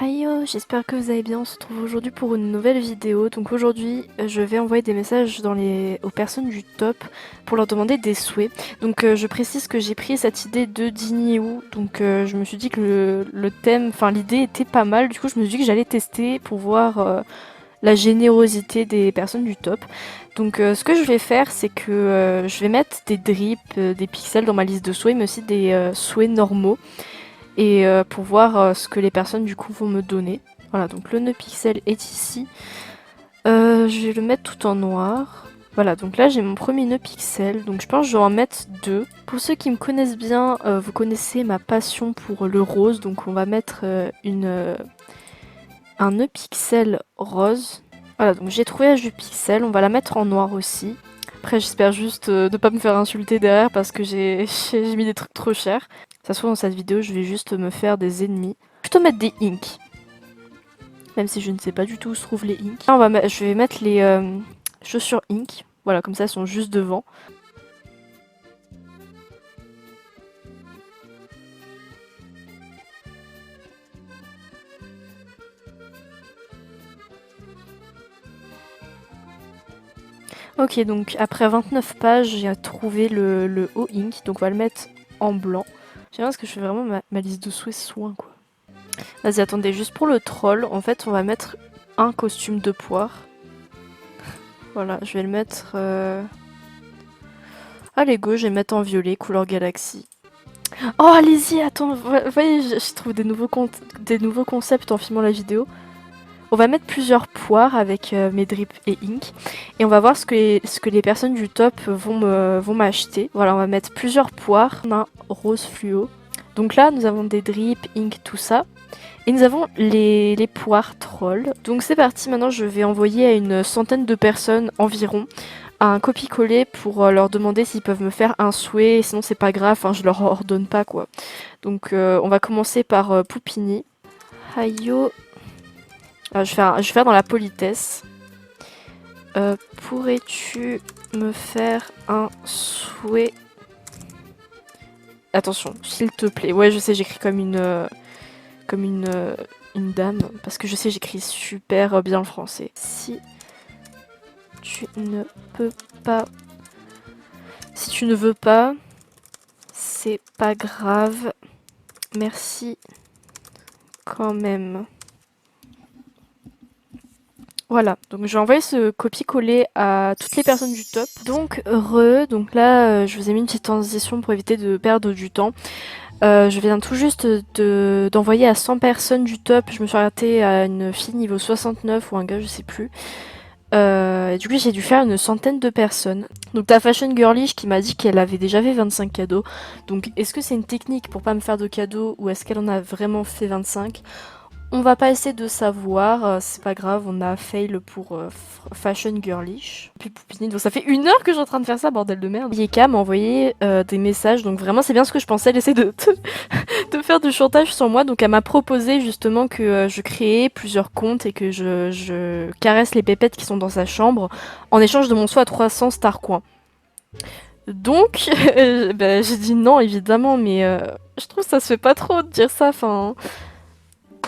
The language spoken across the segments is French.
Hi, j'espère que vous allez bien. On se retrouve aujourd'hui pour une nouvelle vidéo. Donc aujourd'hui, je vais envoyer des messages aux personnes du top pour leur demander des souhaits. Donc je précise que j'ai pris cette idée de Jinnyou. Donc je me suis dit que le thème, enfin l'idée était pas mal. Du coup, je me suis dit que j'allais tester pour voir la générosité des personnes du top. Donc ce que je vais faire, c'est que je vais mettre des drips, des pixels dans ma liste de souhaits, mais aussi des souhaits normaux et pour voir ce que les personnes du coup vont me donner. Voilà, donc le nœud pixel est ici. Je vais le mettre tout en noir. Voilà, donc là j'ai mon premier nœud pixel, donc je pense que je vais en mettre deux. Pour ceux qui me connaissent bien, vous connaissez ma passion pour le rose, donc on va mettre un nœud pixel rose. Voilà, donc j'ai trouvé la jus pixel, on va la mettre en noir aussi. Après j'espère juste de pas me faire insulter derrière parce que j'ai mis des trucs trop chers. Ça se trouve dans cette vidéo je vais juste me faire des ennemis. Plutôt mettre des inks. Même si je ne sais pas du tout où se trouvent les inks. Là, je vais mettre les chaussures ink. Voilà, comme ça elles sont juste devant. Ok, donc après 29 pages, j'ai trouvé le haut ink. Donc on va le mettre en blanc. J'aime bien parce que je fais vraiment ma liste de souhaits soin, quoi. Vas-y, attendez, juste pour le troll, en fait, on va mettre un costume de poire. Voilà, je vais le mettre... Allez, go, je vais le mettre en violet, couleur galaxie. Oh, allez-y, attends, vous voyez, je trouve des nouveaux concepts en filmant la vidéo. On va mettre plusieurs poires avec mes drips et ink. Et on va voir ce que les personnes du top vont m'acheter. Voilà, on va mettre plusieurs poires. On a un rose fluo. Donc là, nous avons des drips, ink, tout ça. Et nous avons les poires trolls. Donc c'est parti, maintenant je vais envoyer à une centaine de personnes environ un copier-coller pour leur demander s'ils peuvent me faire un souhait, sinon c'est pas grave, hein, je leur ordonne pas quoi. Donc on va commencer par Poupini. Hayo. Je vais faire dans la politesse. Pourrais-tu me faire un souhait? Attention, s'il te plaît. Ouais, je sais, j'écris comme une dame, parce que je sais, j'écris super bien le français. Si tu ne peux pas... Si tu ne veux pas, c'est pas grave. Merci quand même. Voilà, donc j'ai envoyé ce copier-coller à toutes les personnes du top. Donc donc là je vous ai mis une petite transition pour éviter de perdre du temps. Je viens tout juste d'envoyer à 100 personnes du top. Je me suis arrêtée à une fille niveau 69 ou un gars, je sais plus. Et du coup j'ai dû faire une centaine de personnes. Donc t'as Fashion Girlish qui m'a dit qu'elle avait déjà fait 25 cadeaux. Donc est-ce que c'est une technique pour pas me faire de cadeaux ou est-ce qu'elle en a vraiment fait 25? On va pas essayer de savoir, c'est pas grave, on a fail pour Fashion Girlish. Puis Poupini, donc ça fait 1 heure que je suis en train de faire ça, bordel de merde. Yeka m'a envoyé des messages, donc vraiment c'est bien ce que je pensais, elle essaie de faire du chantage sur moi. Donc elle m'a proposé justement que je créais plusieurs comptes et que je caresse les pépettes qui sont dans sa chambre en échange de mon soi à 300 star coins. Donc bah, j'ai dit non évidemment, mais je trouve que ça se fait pas trop de dire ça, enfin...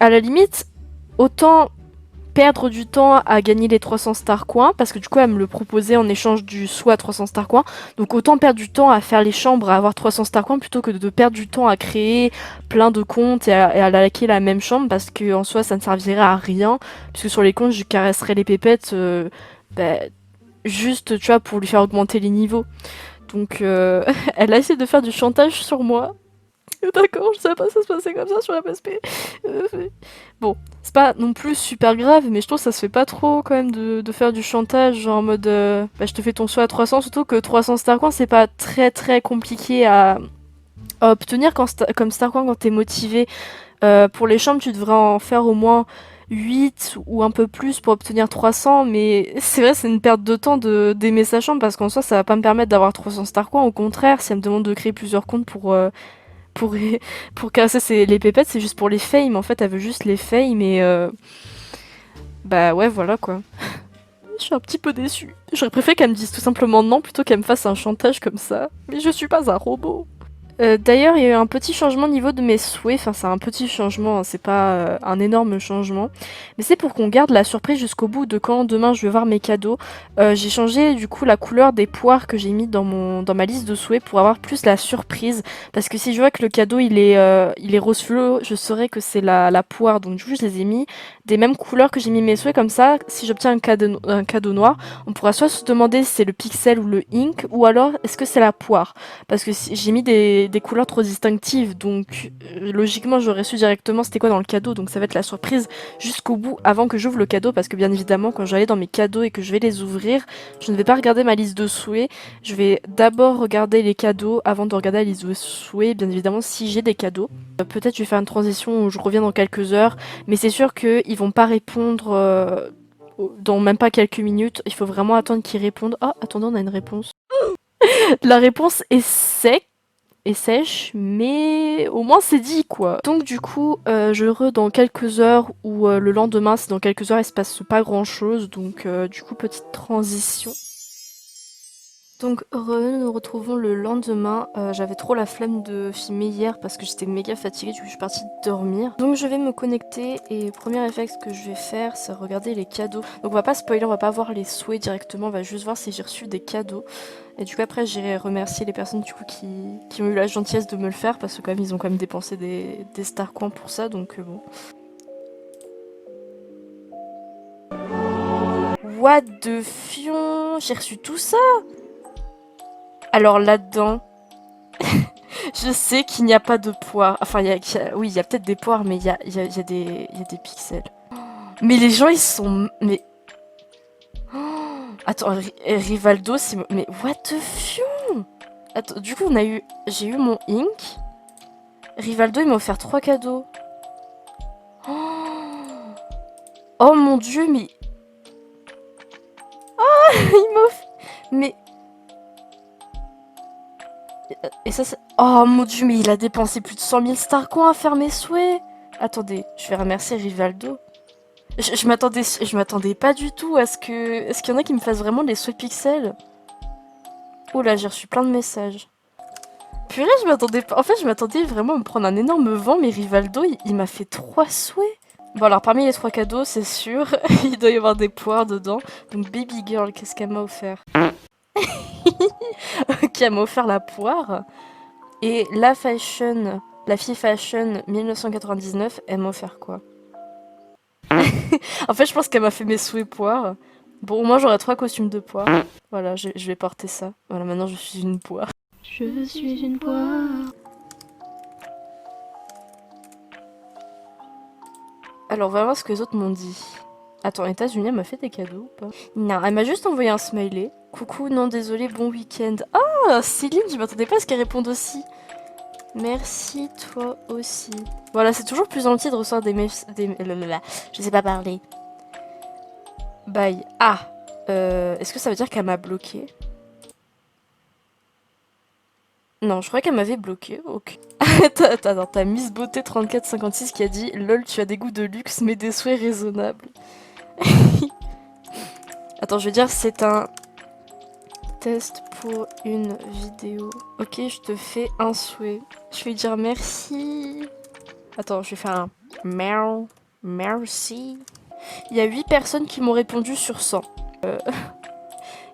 À la limite, autant perdre du temps à gagner les 300 star coins, parce que du coup elle me le proposait en échange du soit 300 star coins, donc autant perdre du temps à faire les chambres, à avoir 300 star coins, plutôt que de perdre du temps à créer plein de comptes et à liker la même chambre, parce que en soi ça ne servirait à rien, puisque sur les comptes je caresserais les pépettes, bah, juste tu vois pour lui faire augmenter les niveaux. Donc elle a essayé de faire du chantage sur moi. D'accord, je savais pas que ça se passait comme ça sur MSP. Bon, c'est pas non plus super grave, mais je trouve que ça se fait pas trop quand même de faire du chantage, genre en mode bah, je te fais ton saut à 300, surtout que 300 Starcoins c'est pas très compliqué à obtenir comme Starcoin quand t'es motivé. Pour les chambres, tu devrais en faire au moins 8 ou un peu plus pour obtenir 300, mais c'est vrai, c'est une perte de temps d'aimer sa chambre parce qu'en soi, ça va pas me permettre d'avoir 300 Starcoins. Au contraire, si elle me demande de créer plusieurs comptes pour, pour casser les pépettes, c'est juste pour les fame. En fait, elle veut juste les fame et bah ouais, voilà quoi. Je suis un petit peu déçue. J'aurais préféré qu'elle me dise tout simplement non plutôt qu'elle me fasse un chantage comme ça. Mais je suis pas un robot. D'ailleurs, il y a eu un petit changement au niveau de mes souhaits. Enfin, c'est un petit changement, hein, c'est pas un énorme changement. Mais c'est pour qu'on garde la surprise jusqu'au bout de quand demain je vais voir mes cadeaux. J'ai changé du coup la couleur des poires que j'ai mis dans ma liste de souhaits pour avoir plus la surprise. Parce que si je vois que le cadeau il est rose fluo, je saurais que c'est la poire. Donc du coup, je les ai mis des mêmes couleurs que j'ai mis mes souhaits. Comme ça, si j'obtiens un cadeau noir, on pourra soit se demander si c'est le pixel ou le ink, ou alors est-ce que c'est la poire. Parce que j'ai mis des couleurs trop distinctives, donc logiquement j'aurais su directement c'était quoi dans le cadeau, donc ça va être la surprise jusqu'au bout avant que j'ouvre le cadeau, parce que bien évidemment quand je vais aller dans mes cadeaux et que je vais les ouvrir, je ne vais pas regarder ma liste de souhaits, je vais d'abord regarder les cadeaux avant de regarder la liste de souhaits, bien évidemment si j'ai des cadeaux. Peut-être je vais faire une transition où je reviens dans quelques heures, mais c'est sûr qu'ils vont pas répondre dans même pas quelques minutes, il faut vraiment attendre qu'ils répondent. Ah, attendez, on a une réponse. La réponse est sèche, mais au moins c'est dit quoi. Donc du coup, je dans quelques heures ou le lendemain, c'est dans quelques heures, il se passe pas grand chose, donc du coup petite transition. Donc nous nous retrouvons le lendemain, j'avais trop la flemme de filmer hier parce que j'étais méga fatiguée, du coup je suis partie dormir. Donc je vais me connecter et premier réflexe que je vais faire c'est regarder les cadeaux. Donc on va pas spoiler, on va pas voir les souhaits directement, on va juste voir si j'ai reçu des cadeaux. Et du coup après j'irai remercier les personnes du coup qui ont eu la gentillesse de me le faire parce que quand même ils ont quand même dépensé des star coins pour ça, donc bon. What the fion, j'ai reçu tout ça. Alors là-dedans, je sais qu'il n'y a pas de poires. Enfin, oui, il y a peut-être des poires, mais il y a des pixels. Mais les gens, ils sont... Mais... Attends, Rivaldo, c'est... Mais what the fion. Attends, du coup, j'ai eu mon ink. Rivaldo, il m'a offert 3 cadeaux. Oh mon dieu, mais... Ah, il m'a offert... Mais... Et ça, c'est... Oh mon dieu, mais il a dépensé plus de 100 000 star coins à faire mes souhaits. Attendez, je vais remercier Rivaldo. Je m'attendais pas du tout à ce que... Est-ce qu'il y en a qui me fassent vraiment des souhaits pixels? Oh là, j'ai reçu plein de messages. Purée, je m'attendais pas... En fait, je m'attendais vraiment à me prendre un énorme vent, mais Rivaldo, il m'a fait 3 souhaits. Bon, alors, parmi les 3 cadeaux, c'est sûr, il doit y avoir des poires dedans. Donc, Baby Girl, qu'est-ce qu'elle m'a offert? Ok, elle m'a offert la poire. Et la fille fashion 1999, elle m'a offert quoi? En fait, je pense qu'elle m'a fait mes souhaits poires. Bon, moi j'aurais 3 costumes de poire. Voilà, je vais porter ça. Voilà, maintenant je suis une poire. Je suis une poire. Alors, on va voir ce que les autres m'ont dit. Attends, États-Unis, elle m'a fait des cadeaux ou pas? Non, elle m'a juste envoyé un smiley. Coucou, non, désolé, bon week-end. Ah, Céline, je m'attendais pas à ce qu'elle réponde aussi. Merci, toi aussi. Voilà, c'est toujours plus gentil de recevoir des messages... Je sais pas parler. Bye. Ah, est-ce que ça veut dire qu'elle m'a bloqué? Non, je croyais qu'elle m'avait bloqué. Ok. T'as Miss Beauté 3456 qui a dit LOL, tu as des goûts de luxe, mais des souhaits raisonnables. Attends, je vais dire c'est un test pour une vidéo. Ok, je te fais un souhait. Je vais dire merci. Attends, je vais faire un merci. Il y a 8 personnes qui m'ont répondu sur 100.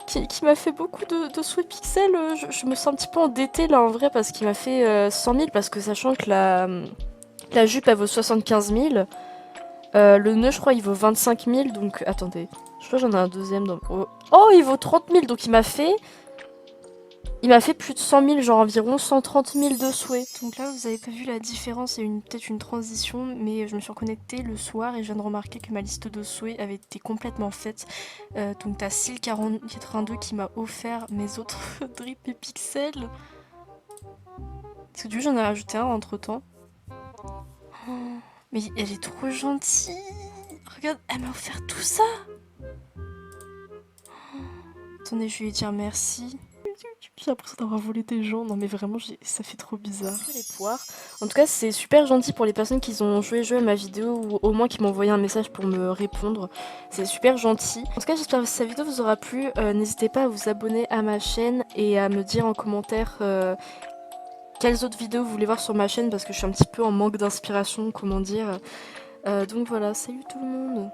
Qui m'a fait beaucoup de souhaits pixels. Je me sens un petit peu endettée là en vrai parce qu'il m'a fait 100 000 parce que sachant que la jupe elle vaut 75 000. Le nœud je crois il vaut 25 000 donc attendez. Je crois que j'en ai un deuxième donc... Oh il vaut 30 000 donc il m'a fait plus de 100 000, genre environ 130 000 de souhaits. Donc là, vous avez pas vu la différence, il y a peut-être une transition, mais je me suis reconnectée le soir et je viens de remarquer que ma liste de souhaits avait été complètement faite. Donc t'as Sil82 qui m'a offert mes autres drip et pixels. Parce que du coup, j'en ai rajouté un entre-temps. Oh, mais elle est trop gentille. Regarde, elle m'a offert tout ça. Oh, attendez, je vais lui dire merci. J'ai l'impression d'avoir volé des gens. Non mais vraiment, ça fait trop bizarre. Les poires. En tout cas, c'est super gentil pour les personnes qui ont joué à ma vidéo ou au moins qui m'ont envoyé un message pour me répondre. C'est super gentil. En tout cas, j'espère que cette vidéo vous aura plu. N'hésitez pas à vous abonner à ma chaîne et à me dire en commentaire quelles autres vidéos vous voulez voir sur ma chaîne parce que je suis un petit peu en manque d'inspiration, comment dire. Donc voilà, salut tout le monde.